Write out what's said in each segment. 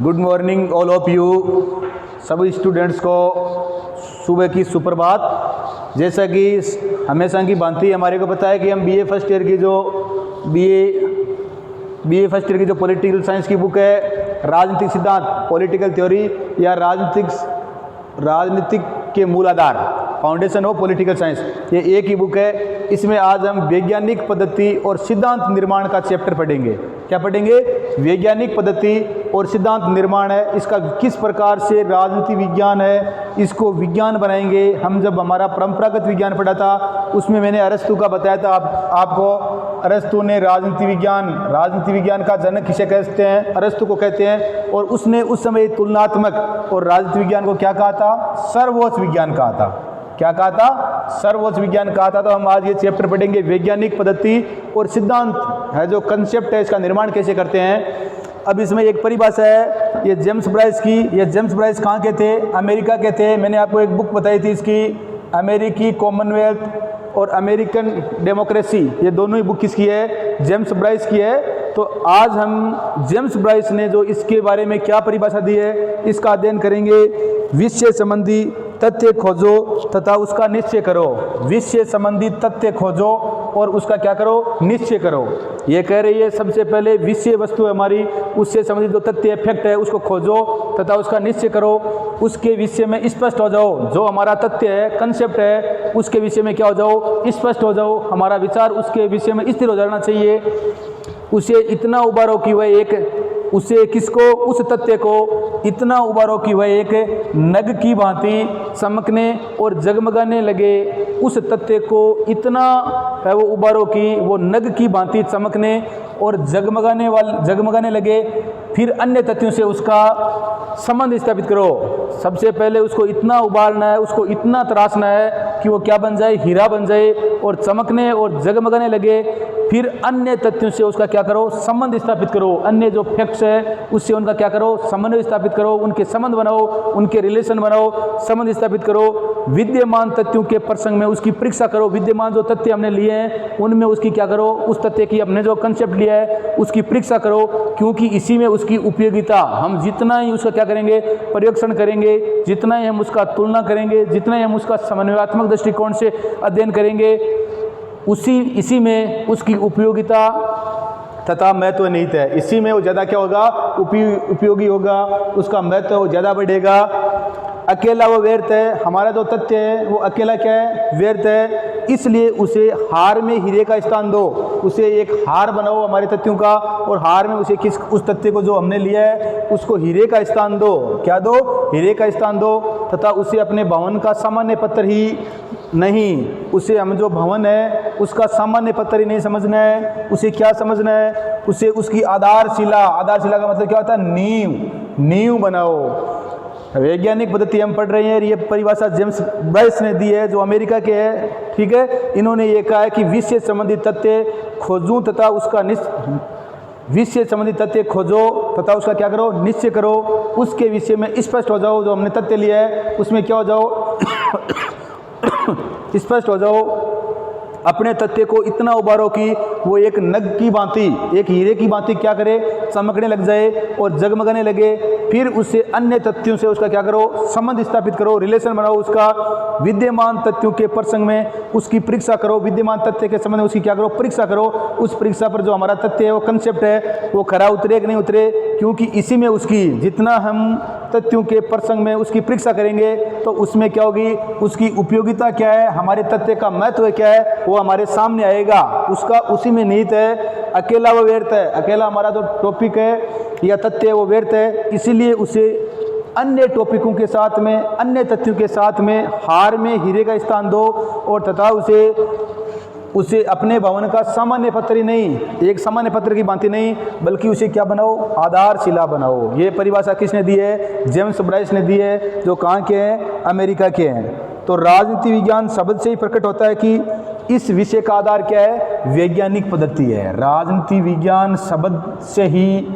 Good morning all of you, सभी students को सुबह की सुप्रभात। जैसा कि हमेशा की भांति हमारे को पता है कि हम बीए फर्स्ट ईयर की जो पॉलिटिकल साइंस की बुक है, राजनीतिक सिद्धांत, पॉलिटिकल थ्योरी या राजनीतिक के मूल आधार, फाउंडेशन ऑफ पॉलिटिकल साइंस, ये एक ही बुक है। इसमें आज हम वैज्ञानिक पद्धति और सिद्धांत निर्माण का चैप्टर पढ़ेंगे। क्या पढ़ेंगे? वैज्ञानिक पद्धति और सिद्धांत निर्माण है, इसका किस प्रकार से राजनीति विज्ञान है, इसको विज्ञान बनाएंगे। हम जब हमारा परंपरागत विज्ञान पढ़ा था उसमें मैंने अरस्तु का बताया था आपको। अरस्तु ने राजनीति विज्ञान का जनक किसे कहते हैं? अरस्तु को कहते हैं। और उसने उस समय तुलनात्मक और राजनीति विज्ञान को क्या कहा था? सर्वोच्च विज्ञान कहा था। क्या कहा था? सर्वोच्च विज्ञान कहा था। तो हम आज ये चैप्टर पढ़ेंगे, वैज्ञानिक पद्धति और सिद्धांत है, जो कंसेप्ट है, इसका निर्माण कैसे करते हैं। अब इसमें एक परिभाषा है, ये जेम्स ब्राइस की। ये जेम्स ब्राइस कहाँ के थे? अमेरिका के थे। मैंने आपको एक बुक बताई थी इसकी, अमेरिकी कॉमनवेल्थ और अमेरिकन डेमोक्रेसी। ये दोनों ही बुक किसकी है? जेम्स ब्राइस की है। तो आज हम जेम्स ब्राइस ने जो इसके बारे में क्या परिभाषा दी है, इसका अध्ययन करेंगे। विषय संबंधी तथ्य खोजो तथा उसका निश्चय करो। विषय संबंधी तथ्य खोजो और उसका क्या करो? निश्चय करो। ये कह रही है सबसे पहले विषय वस्तु है हमारी, उससे संबंधित जो तथ्य फैक्ट है उसको खोजो तथा उसका निश्चय करो। उसके विषय में स्पष्ट हो जाओ। जो हमारा तथ्य है, कंसेप्ट है, उसके विषय में क्या हो जाओ? स्पष्ट हो जाओ। हमारा विचार उसके विषय में स्थिर हो जाना चाहिए। उसे इतना उबारो कि वह उस तथ्य को इतना उबारो कि वह एक नग की भांति चमकने और जगमगाने लगे। उस तथ्य को इतना है वो उबारो कि वो नग की भांति चमकने और जगमगाने लगे। फिर अन्य तथ्यों से उसका संबंध स्थापित करो। सबसे पहले उसको इतना उबालना है, उसको इतना तराशना है कि वो क्या बन जाए? हीरा बन जाए और चमकने और जगमगाने लगे। फिर अन्य तथ्यों से उसका क्या करो? संबंध स्थापित करो। अन्य जो फैक्ट्स है उससे उनका क्या करो? समन्वय स्थापित करो। उनके संबंध बनाओ, उनके रिलेशन बनाओ, संबंध स्थापित करो। विद्यमान तथ्यों के प्रसंग में उसकी परीक्षा करो। विद्यमान जो तथ्य हमने लिए हैं उनमें उसकी क्या करो? उस तथ्य की हमने जो कंसेप्ट लिया है उसकी परीक्षा करो, क्योंकि इसी में उसकी उपयोगिता। हम जितना ही उसका क्या करेंगे? परीक्षण करेंगे, जितना ही हम उसका तुलना करेंगे, जितना ही हम उसका समन्वयात्मक दृष्टिकोण से अध्ययन करेंगे, इसी में उसकी उपयोगिता तथा महत्व निहित है। इसी में वो ज़्यादा क्या होगा? उपयोगी होगा, उसका महत्व ज़्यादा बढ़ेगा। अकेला वो व्यर्थ है। हमारा जो तथ्य है वो अकेला क्या है? व्यर्थ है। इसलिए उसे हार में हीरे का स्थान दो। उसे एक हार बनाओ हमारे तथ्यों का, और हार में उसे उस तथ्य को जो हमने लिया है उसको हीरे का स्थान दो। क्या दो? हीरे का स्थान दो। तथा उसे अपने भवन का सामान्य पत्थर ही नहीं, उसे हम जो भवन है उसका सामान्य पत्थर ही नहीं समझना है। उसे क्या समझना है? उसे उसकी आधारशिला का मतलब क्या होता है? नींव बनाओ। वैज्ञानिक पद्धति हम पढ़ रहे हैं। ये परिभाषा जेम्स ब्राइस ने दी है, जो अमेरिका के हैं। ठीक है, इन्होंने ये कहा है कि विषय संबंधी तथ्य खोजूं तथा उसका विषय संबंधी तथ्य खोजो तथा उसका क्या करो? निश्चय करो। उसके विषय में स्पष्ट हो जाओ। जो हमने तथ्य लिया है उसमें क्या हो जाओ? स्पष्ट हो जाओ। अपने तथ्य को इतना उबारो कि वो एक नग की भांति, एक हीरे की भांति क्या करे? चमकने लग जाए और जगमगाने लगे। फिर उसे अन्य तथ्यों से उसका क्या करो? संबंध स्थापित करो, रिलेशन बनाओ उसका। विद्यमान तथ्यों के प्रसंग में उसकी परीक्षा करो। विद्यमान तथ्य के संबंध में उसकी क्या करो? परीक्षा करो। उस परीक्षा पर जो हमारा तथ्य है, वो कंसेप्ट है, वो खरा उतरे कि नहीं उतरे, क्योंकि इसी में उसकी, जितना हम तथ्यों के प्रसंग में उसकी परीक्षा करेंगे तो उसमें क्या होगी? उसकी उपयोगिता क्या है, हमारे तथ्य का महत्व क्या है, वो हमारे सामने आएगा। उसका उसी में निहित है। अकेला वो व्यर्थ है। अकेला हमारा जो टॉपिक है या तथ्य है वो व्यर्थ है। इसीलिए उसे अन्य टॉपिकों के साथ में, अन्य तथ्यों के साथ में हार में हीरे का स्थान दो, और तथा उसे अपने भवन का सामान्य पत्थर ही नहीं, एक सामान्य पत्थर की भांति नहीं, बल्कि उसे क्या बनाओ? आधारशिला बनाओ। ये परिभाषा किसने दी है? जेम्स ब्राइस ने दी है, जो कहाँ के हैं? अमेरिका के हैं। तो राजनीति विज्ञान शब्द से ही प्रकट होता है कि इस विषय का आधार क्या है? वैज्ञानिक पद्धति है। राजनीति विज्ञान शब्द से ही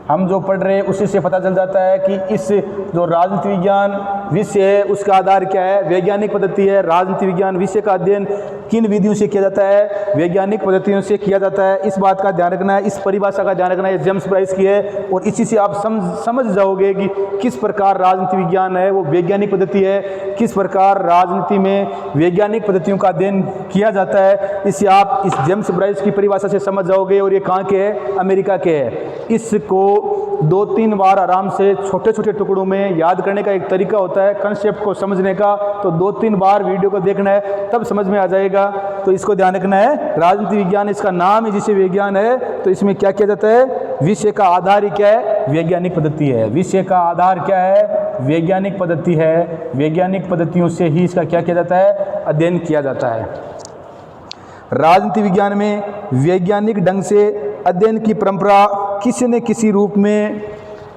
हम जो पढ़ रहे हैं उसी से पता चल जाता है कि इस जो राजनीति विज्ञान विषय है उसका आधार क्या है, वैज्ञानिक पद्धति है। राजनीति विज्ञान विषय का अध्ययन किन विधियों से किया जाता है, वैज्ञानिक पद्धतियों से किया जाता है। इस बात का ध्यान रखना है, इस परिभाषा का ध्यान रखना है, जेम्स ब्राइस की है। और इसी से आप समझ जाओगे कि किस प्रकार राजनीति विज्ञान है वो वैज्ञानिक पद्धति है, किस प्रकार राजनीति में वैज्ञानिक पद्धतियों का अध्ययन किया जाता है। इससे आप इस जेम्स ब्राइस की परिभाषा से समझ जाओगे। और ये कहाँ के है, अमेरिका के है। इसको 2-3 बार आराम से छोटे छोटे टुकड़ों में याद करने का एक तरीका होता है कंसेप्ट को समझने का। तो 2-3 बार वीडियो को देखना है, तब समझ में आ जाएगा। तो इसको ध्यान रखना है। राजनीति विज्ञान इसका नाम ही जिसे विज्ञान है, तो इसमें क्या किया जाता है, विषय का आधार ही क्या है, वैज्ञानिक पद्धति है। विषय का आधार क्या है, वैज्ञानिक पद्धति है। वैज्ञानिक पद्धतियों से ही इसका क्या किया जाता है, अध्ययन किया जाता है। राजनीति विज्ञान में वैज्ञानिक ढंग से अध्ययन की परंपरा किसी न किसी रूप में,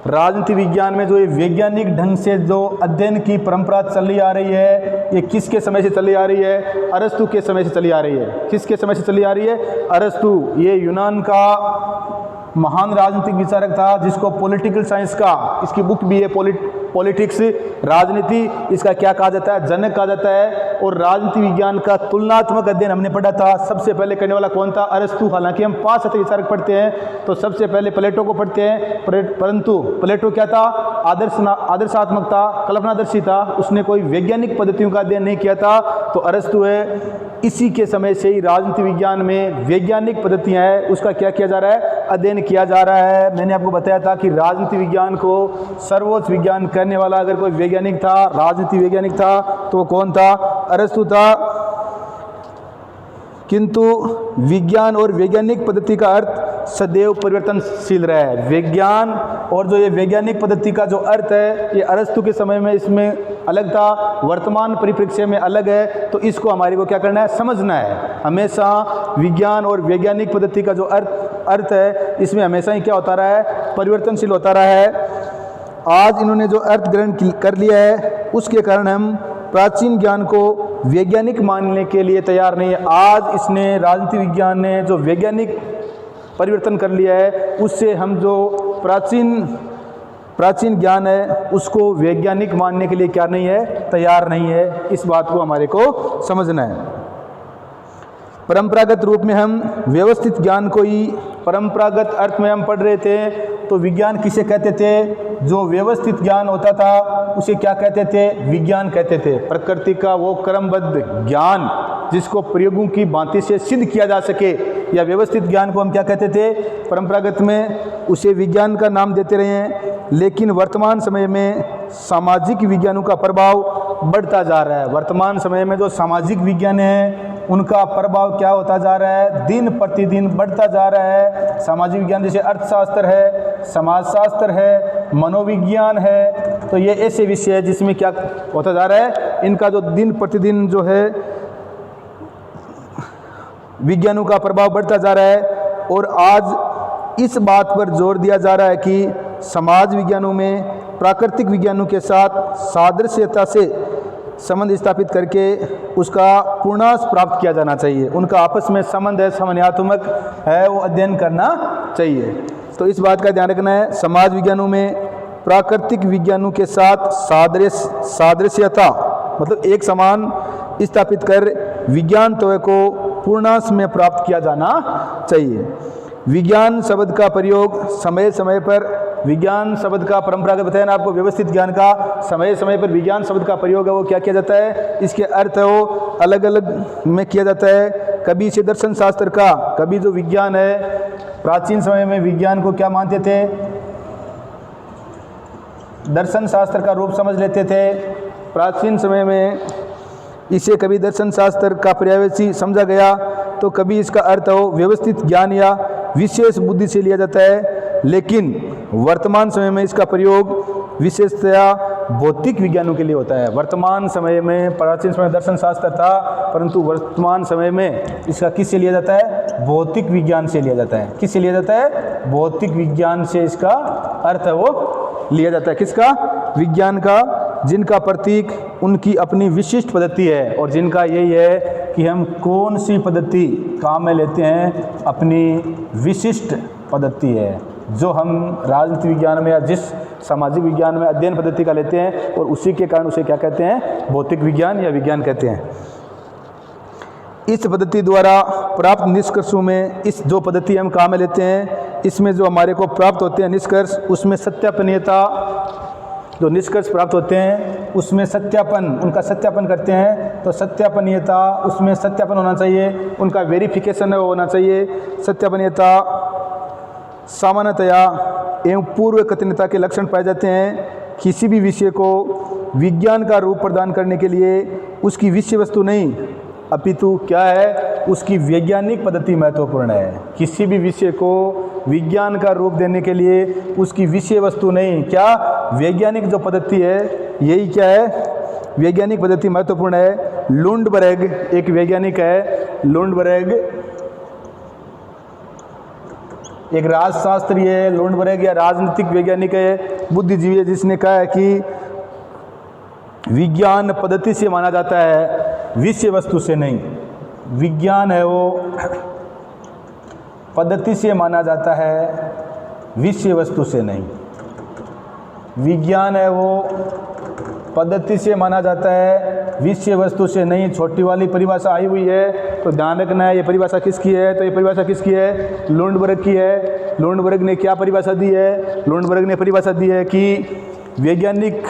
राजनीति विज्ञान में जो ये वैज्ञानिक ढंग से जो अध्ययन की परंपरा चली आ रही है, ये किसके समय से चली आ रही है, अरस्तु के समय से चली आ रही है। किसके समय से चली आ रही है, अरस्तु। ये यूनान का महान राजनीतिक विचारक था, जिसको पॉलिटिकल साइंस का, इसकी बुक भी है पॉलिटिक्स, राजनीति, इसका क्या कहा जाता है, जनक कहा जाता है। और राजनीति विज्ञान का तुलनात्मक अध्ययन हमने पढ़ा था, सबसे पहले करने वाला कौन था, अरस्तु। हालांकि हम 5 विचारक पढ़ते हैं तो सबसे पहले प्लेटो को पढ़ते हैं, परंतु प्लेटो क्या था, आदर्शात्मक था, कल्पनादर्शी था, उसने कोई वैज्ञानिक पद्धतियों का अध्ययन नहीं किया था। तो अरस्तु है। इसी के समय से ही राजनीति विज्ञान में वैज्ञानिक पद्धतियाँ हैं, उसका क्या किया जा रहा है, अध्ययन किया जा रहा है। मैंने आपको बताया था कि राजनीति विज्ञान को सर्वोच्च विज्ञान करने वाला अगर कोई वैज्ञानिक था, राजनीति वैज्ञानिक था, तो वो कौन था, अरस्तु था। किंतु विज्ञान और वैज्ञानिक पद्धति का अर्थ सदैव परिवर्तनशील रहा है। विज्ञान और जो ये वैज्ञानिक पद्धति का जो अर्थ है, ये अरस्तु के समय में इसमें अलग था, वर्तमान परिप्रेक्ष्य में अलग है। तो इसको हमारे को क्या करना है, समझना है। हमेशा विज्ञान और वैज्ञानिक पद्धति का जो अर्थ है, इसमें हमेशा ही क्या होता रहा है, परिवर्तनशील होता रहा है। आज इन्होंने जो अर्थ ग्रहण कर लिया है, उसके कारण हम प्राचीन ज्ञान को वैज्ञानिक मानने के लिए तैयार नहीं है। आज इसने, राजनीति विज्ञान ने जो वैज्ञानिक परिवर्तन कर लिया है, उससे हम जो प्राचीन ज्ञान है उसको वैज्ञानिक मानने के लिए क्या नहीं है, तैयार नहीं है। इस बात को हमारे को समझना है। परंपरागत रूप में हम व्यवस्थित ज्ञान को ही, परंपरागत अर्थ में हम पढ़ रहे थे, तो विज्ञान किसे कहते थे, जो व्यवस्थित ज्ञान होता था उसे क्या कहते थे, विज्ञान कहते थे। प्रकृति का वो क्रमबद्ध ज्ञान जिसको प्रयोगों की भांति से सिद्ध किया जा सके, या व्यवस्थित ज्ञान को हम क्या कहते थे, परंपरागत में, उसे विज्ञान का नाम देते रहे हैं। लेकिन वर्तमान समय में सामाजिक विज्ञानों का प्रभाव बढ़ता जा रहा है। वर्तमान समय में जो सामाजिक विज्ञान है उनका प्रभाव क्या होता जा रहा है, दिन प्रतिदिन बढ़ता जा रहा है। सामाजिक विज्ञान जैसे अर्थशास्त्र है, समाजशास्त्र है, मनोविज्ञान है, तो ये ऐसे विषय है जिसमें क्या होता जा रहा है, इनका जो दिन प्रतिदिन जो है विज्ञानों का प्रभाव बढ़ता जा रहा है। और आज इस बात पर जोर दिया जा रहा है कि समाज विज्ञानों में प्राकृतिक विज्ञानों के साथ सादृश्यता से संबंध स्थापित करके उसका पूर्णांश प्राप्त किया जाना चाहिए। उनका आपस में संबंध है, समन्वयात्मक है, वो अध्ययन करना चाहिए। तो इस बात का ध्यान रखना है। समाज विज्ञानों में प्राकृतिक विज्ञानों के साथ सादृश्यता मतलब एक समान स्थापित कर विज्ञान तत्व को पूर्णांश में प्राप्त किया जाना चाहिए। विज्ञान शब्द का प्रयोग समय समय पर, विज्ञान शब्द का परंपरागत बताया ना आपको, व्यवस्थित ज्ञान का समय समय पर विज्ञान शब्द का प्रयोग है वो क्या किया जाता है, इसके अर्थ है वो अलग अलग में किया जाता है। कभी इसे दर्शन शास्त्र का, कभी जो विज्ञान है, प्राचीन समय में विज्ञान को क्या मानते थे, दर्शन शास्त्र का रूप समझ लेते थे। प्राचीन समय में इसे कभी दर्शन शास्त्र का पर्यायवाची समझा गया, तो कभी इसका अर्थ हो व्यवस्थित ज्ञान या विशेष बुद्धि से लिया जाता है। लेकिन वर्तमान समय में इसका प्रयोग विशेषतया भौतिक विज्ञानों के लिए होता है। वर्तमान समय में, प्राचीन समय दर्शन शास्त्र था, परंतु वर्तमान समय में इसका किससे लिया जाता है, भौतिक विज्ञान से लिया जाता है। किससे लिया जाता है, भौतिक विज्ञान से इसका अर्थ है वो लिया जाता है। किसका, विज्ञान का, जिनका प्रतीक उनकी अपनी विशिष्ट पद्धति है, और जिनका यही है कि हम कौन सी पद्धति काम में लेते हैं, अपनी विशिष्ट पद्धति है। जो हम राजनीति विज्ञान में या जिस सामाजिक विज्ञान में अध्ययन पद्धति का लेते हैं, और उसी के कारण उसे क्या कहते हैं, भौतिक विज्ञान या विज्ञान कहते हैं। इस पद्धति द्वारा प्राप्त निष्कर्षों में, इस जो पद्धति हम काम में लेते हैं, इसमें जो हमारे को प्राप्त होते हैं निष्कर्ष, उसमें सत्यापनीयता, जो निष्कर्ष प्राप्त होते हैं उसमें सत्यापन, उनका सत्यापन करते हैं। तो सत्यापनीयता, उसमें सत्यापन होना चाहिए, उनका वेरिफिकेशन होना चाहिए। सत्यापनीयता, सामान्यतया एवं पूर्व कथनीयता के लक्षण पाए जाते हैं। किसी भी विषय को विज्ञान का रूप प्रदान करने के लिए उसकी विषय वस्तु नहीं, अपितु क्या है, उसकी वैज्ञानिक पद्धति महत्वपूर्ण है। किसी भी विषय को विज्ञान का रूप देने के लिए उसकी विषय वस्तु नहीं, क्या, वैज्ञानिक जो पद्धति है, यही क्या है, वैज्ञानिक पद्धति महत्वपूर्ण है। लुंडबर्ग एक वैज्ञानिक है, लुंडबर्ग एक राजशास्त्री है, लुंडबर्ग या राजनीतिक वैज्ञानिक है, बुद्धिजीवी है, जिसने कहा है कि विज्ञान पद्धति से माना जाता है, विषय वस्तु से नहीं। विज्ञान है वो पद्धति से माना जाता है, विषय वस्तु से नहीं। विज्ञान है वो पद्धति से माना जाता है, विषय वस्तु से नहीं। छोटी वाली परिभाषा आई हुई है, तो ध्यान रखना है ये परिभाषा किसकी है, तो ये परिभाषा किसकी है, लुंडबर्ग की है। लुंडबर्ग ने क्या परिभाषा दी है, लुंडबर्ग ने परिभाषा दी है कि वैज्ञानिक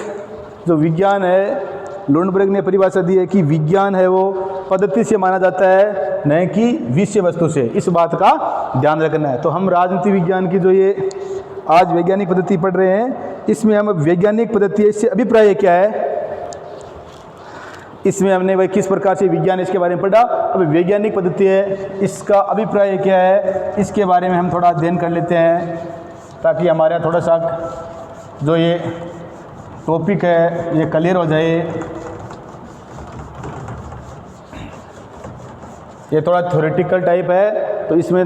जो विज्ञान है, लुंडबर्ग ने परिभाषा दी है कि विज्ञान है वो पद्धति से माना जाता है, नहीं कि विषय वस्तु से। इस बात का ध्यान रखना है। तो हम राजनीति विज्ञान की जो ये आज वैज्ञानिक पद्धति पढ़ रहे हैं, इसमें हम वैज्ञानिक पद्धति, इससे अभिप्राय क्या है, इसमें हमने वह किस प्रकार से विज्ञान इसके बारे में पढ़ा। अब वैज्ञानिक पद्धति है, इसका अभिप्राय क्या है, इसके बारे में हम थोड़ा अध्ययन कर लेते हैं, ताकि हमारा थोड़ा सा जो ये टॉपिक है ये क्लियर हो जाए। ये थोड़ा थ्योरेटिकल टाइप है, तो इसमें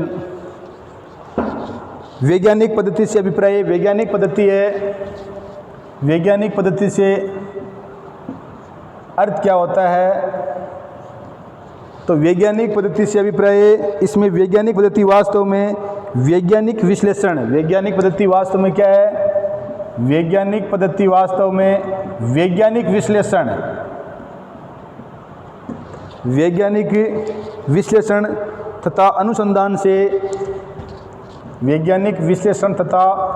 वैज्ञानिक पद्धति से अभिप्राय, वैज्ञानिक पद्धति है, वैज्ञानिक पद्धति से अर्थ क्या होता है, तो वैज्ञानिक पद्धति से अभिप्राय, इसमें वैज्ञानिक पद्धति वास्तव में वैज्ञानिक विश्लेषण, वैज्ञानिक पद्धति वास्तव में क्या है, वैज्ञानिक पद्धति वास्तव में वैज्ञानिक विश्लेषण, वैज्ञानिक विश्लेषण तथा अनुसंधान से, वैज्ञानिक विश्लेषण तथा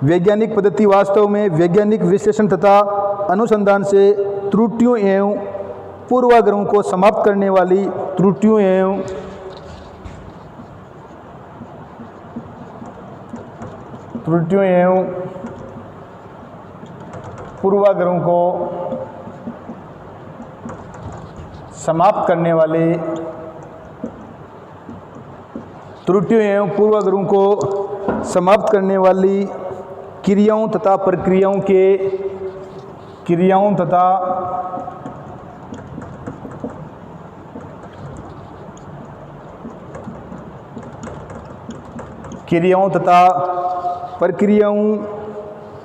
वैज्ञानिक पद्धति वास्तव में वैज्ञानिक विश्लेषण तथा अनुसंधान से त्रुटियों एवं पूर्वाग्रहों को समाप्त करने वाली, त्रुटियों एवं पूर्वाग्रहों को समाप्त करने वाले, त्रुटियों एवं पूर्वाग्रहों को समाप्त करने वाली क्रियाओं तथा प्रक्रियाओं के, क्रियाओं तथा प्रक्रियाओं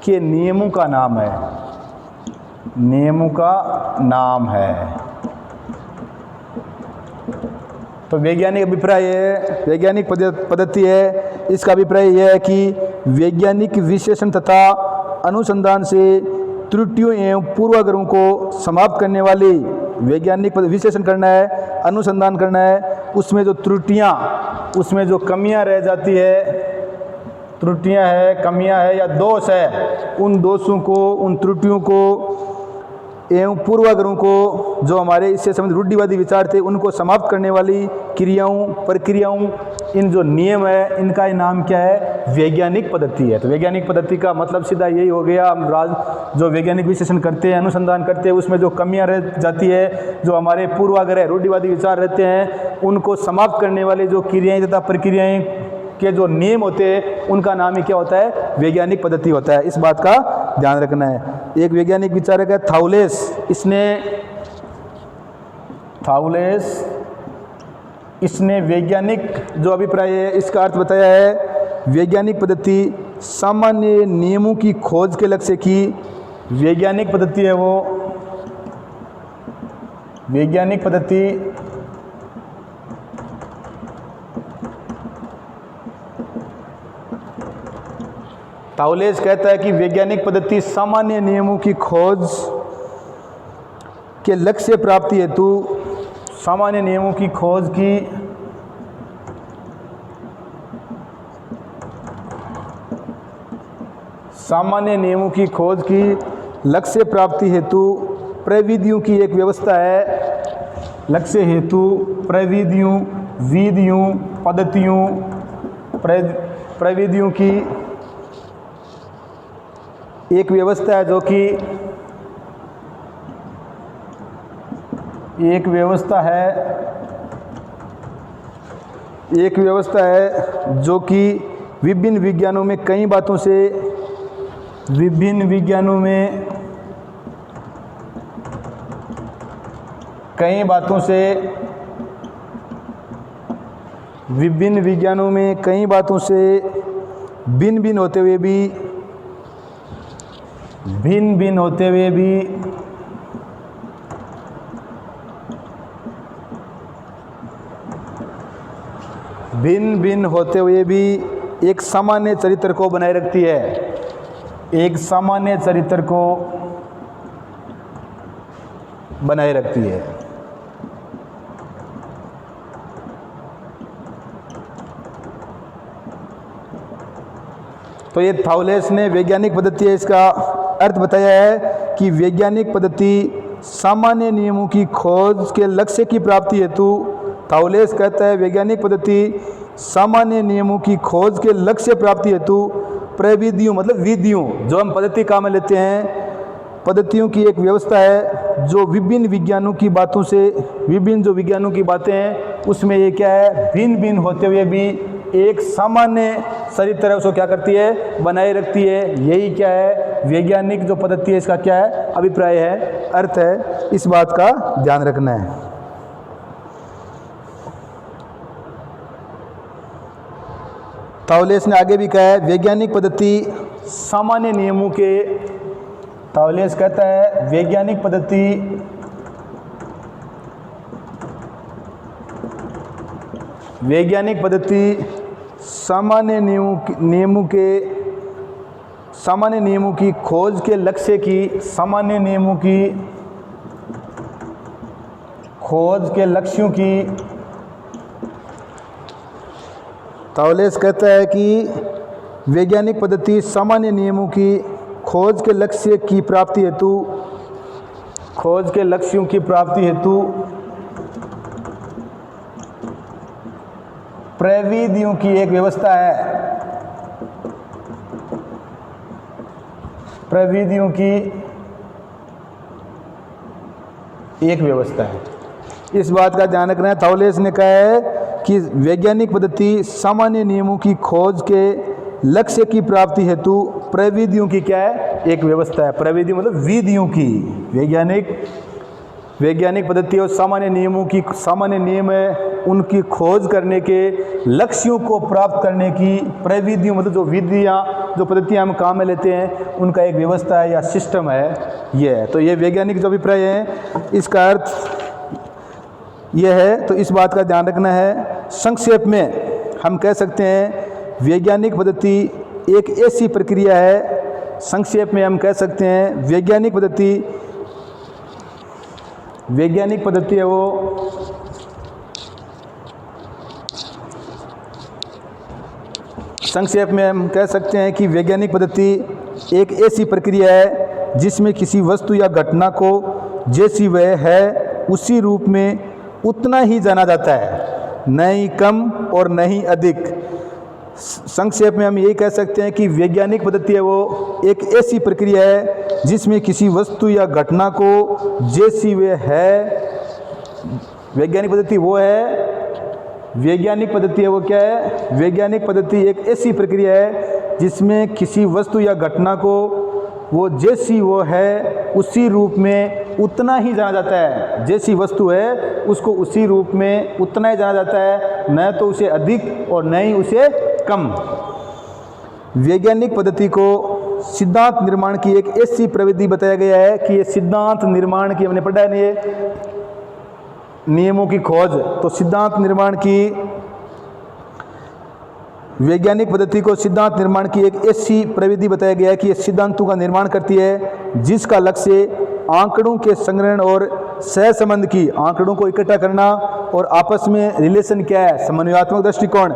के नियमों का नाम है, नियमों का नाम है। तो वैज्ञानिक अभिप्राय है, वैज्ञानिक पद्धति है, इसका अभिप्राय यह है कि वैज्ञानिक विश्लेषण तथा अनुसंधान से त्रुटियों एवं पूर्वाग्रहों को समाप्त करने वाली, वैज्ञानिक विश्लेषण करना है, अनुसंधान करना है, उसमें जो त्रुटियां, उसमें जो कमियां रह जाती है, त्रुटियां है, कमियां है या दोष है, उन दोषों को, उन त्रुटियों को एवं पूर्वाग्रहों को, जो हमारे इससे संबंधित रूढ़िवादी विचार थे, उनको समाप्त करने वाली क्रियाओं, प्रक्रियाओं, इन जो नियम है, इनका नाम क्या है, वैज्ञानिक पद्धति है। तो वैज्ञानिक पद्धति का मतलब सीधा यही हो गया, हम जो वैज्ञानिक विश्लेषण करते हैं, अनुसंधान करते हैं, उसमें जो कमियां रह जाती है, जो हमारे पूर्वाग्रह, रूढ़िवादी विचार रहते हैं, उनको समाप्त करने वाली जो क्रियाएं तथा प्रक्रियाएं के जो नियम होते हैं, उनका नाम ही क्या होता है, वैज्ञानिक पद्धति होता है। इस बात का ध्यान रखना है। एक वैज्ञानिक विचारक है थाउलेस, इसने वैज्ञानिक जो अभिप्राय है, इसका अर्थ बताया है, वैज्ञानिक पद्धति सामान्य नियमों की खोज के लक्ष्य की, वैज्ञानिक पद्धति है वो वैज्ञानिक पद्धति थाउलेस कहता है कि वैज्ञानिक पद्धति सामान्य नियमों की खोज के लक्ष्य प्राप्ति हेतु सामान्य नियमों की खोज की लक्ष्य प्राप्ति हेतु प्रविधियों की एक व्यवस्था है। लक्ष्य हेतु प्रविधियों विधियों पद्धतियों प्रविधियों की एक व्यवस्था है जो कि विभिन्न विज्ञानों में कई बातों से विभिन्न विज्ञानों में कई बातों से भिन्न भिन्न होते हुए भी एक सामान्य चरित्र को बनाए रखती है। एक सामान्य चरित्र को बनाए रखती है। तो ये थाउलेस ने वैज्ञानिक पद्धति है, इसका अर्थ बताया है कि वैज्ञानिक पद्धति सामान्य नियमों की खोज के लक्ष्य की प्राप्ति हेतु थाउलेस कहता है वैज्ञानिक पद्धति सामान्य नियमों की खोज के लक्ष्य प्राप्ति हेतु प्रविधियों मतलब विधियों जो हम पद्धति काम में लेते हैं पद्धतियों की एक व्यवस्था है जो विभिन्न विज्ञानों की बातों से विभिन्न जो विज्ञानों की बातें हैं उसमें ये क्या है भिन्न भिन्न होते हुए भी एक सामान्य चरित्र उसको क्या करती है बनाए रखती है। यही क्या है वैज्ञानिक जो पद्धति है इसका क्या है अभिप्राय है अर्थ है। इस बात का ध्यान रखना है। थाउलेस ने आगे भी कहा है वैज्ञानिक पद्धति सामान्य नियमों के थाउलेस कहता है वैज्ञानिक पद्धति सामान्य नियमों की खोज के लक्ष्य की सामान्य नियमों की खोज के लक्ष्यों की थाउलेस कहता है कि वैज्ञानिक पद्धति सामान्य नियमों की खोज के लक्ष्य की प्राप्ति हेतु प्रविधियों की एक व्यवस्था है। प्रविधियों की एक व्यवस्था है। इस बात का ध्यान रखना है। थाउलेस ने कहा है कि वैज्ञानिक पद्धति सामान्य नियमों की खोज के लक्ष्य की प्राप्ति हेतु प्रविधियों की क्या है एक व्यवस्था है। प्रविधि मतलब विधियों की वैज्ञानिक पद्धति और सामान्य नियम है उनकी खोज करने के लक्ष्यों को प्राप्त करने की प्रविधियों मतलब जो विधियाँ जो पद्धतियाँ हम काम में लेते हैं उनका एक व्यवस्था है या सिस्टम है ये है। तो ये वैज्ञानिक जो अभिप्राय है इसका अर्थ यह है। तो इस बात का ध्यान रखना है। संक्षेप में हम कह सकते हैं वैज्ञानिक पद्धति एक ऐसी प्रक्रिया है। संक्षेप में हम कह सकते हैं वैज्ञानिक पद्धति है वो संक्षेप में हम कह सकते हैं कि वैज्ञानिक पद्धति एक ऐसी प्रक्रिया है जिसमें किसी वस्तु या घटना को जैसी वह है उसी रूप में उतना ही जाना जाता है, न ही कम और न ही अधिक। संक्षेप में हम यही कह सकते हैं कि वैज्ञानिक पद्धति है वो एक ऐसी प्रक्रिया है जिसमें किसी वस्तु या घटना को जैसी वह है वैज्ञानिक पद्धति वो क्या है वैज्ञानिक पद्धति एक ऐसी प्रक्रिया है जिसमें किसी वस्तु या घटना को वो जैसी वो है उसी रूप में उतना ही जाना जाता है। जैसी वस्तु है उसको उसी रूप में उतना ही जाना जाता है, न तो उसे अधिक और न ही उसे कम। वैज्ञानिक पद्धति को सिद्धांत निर्माण की एक ऐसी प्रविधि बताया गया है कि ये सिद्धांत निर्माण की हमने पढ़ा है नियमों की खोज। तो सिद्धांत निर्माण की वैज्ञानिक पद्धति को सिद्धांत निर्माण की एक ऐसी प्रविधि बताया गया है कि ये सिद्धांतों का निर्माण करती है जिसका लक्ष्य आंकड़ों के संग्रहण और सहसंबंध की, आंकड़ों को इकट्ठा करना और आपस में रिलेशन क्या है, समन्वयात्मक दृष्टिकोण,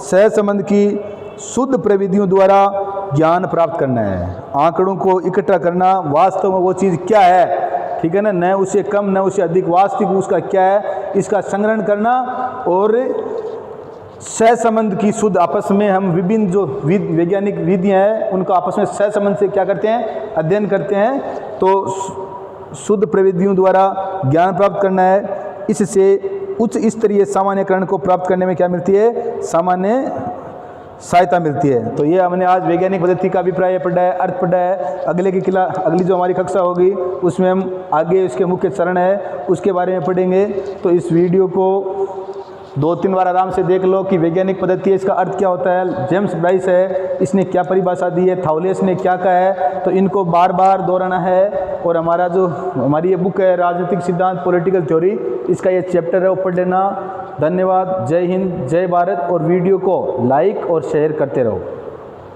सहसंबंध की शुद्ध प्रविधियों द्वारा ज्ञान प्राप्त करना है। आंकड़ों को इकट्ठा करना, वास्तव में वो चीज़ क्या है, ठीक है ना, न उससे कम न उससे अधिक, वास्तविक उसका क्या है, इसका संग्रहण करना और सहसंबंध की शुद्ध, आपस में हम विभिन्न जो वैज्ञानिक विधियाँ हैं उनका आपस में सहसंबंध से क्या करते हैं, अध्ययन करते हैं। तो शुद्ध प्रविधियों द्वारा ज्ञान प्राप्त करना है। इससे उच्च स्तरीय सामान्यकरण को प्राप्त करने में क्या मिलती है, सामान्य सहायता मिलती है। तो ये हमने आज वैज्ञानिक पद्धति का अभिप्राय पढ़ा है, अर्थ पढ़ा है। अगली जो हमारी कक्षा होगी उसमें हम आगे उसके मुख्य चरण है उसके बारे में पढ़ेंगे। तो इस वीडियो को 2-3 बार आराम से देख लो कि वैज्ञानिक पद्धति है, इसका अर्थ क्या होता है, जेम्स ब्राइस है इसने क्या परिभाषा दी है, थाउलेस ने क्या कहा है, तो इनको बार बार दोहराना है। और हमारी ये बुक है राजनीतिक सिद्धांत पॉलिटिकल थ्योरी, इसका ये चैप्टर है वो पढ़ लेना। धन्यवाद। जय हिंद, जय भारत। और वीडियो को लाइक और शेयर करते रहो।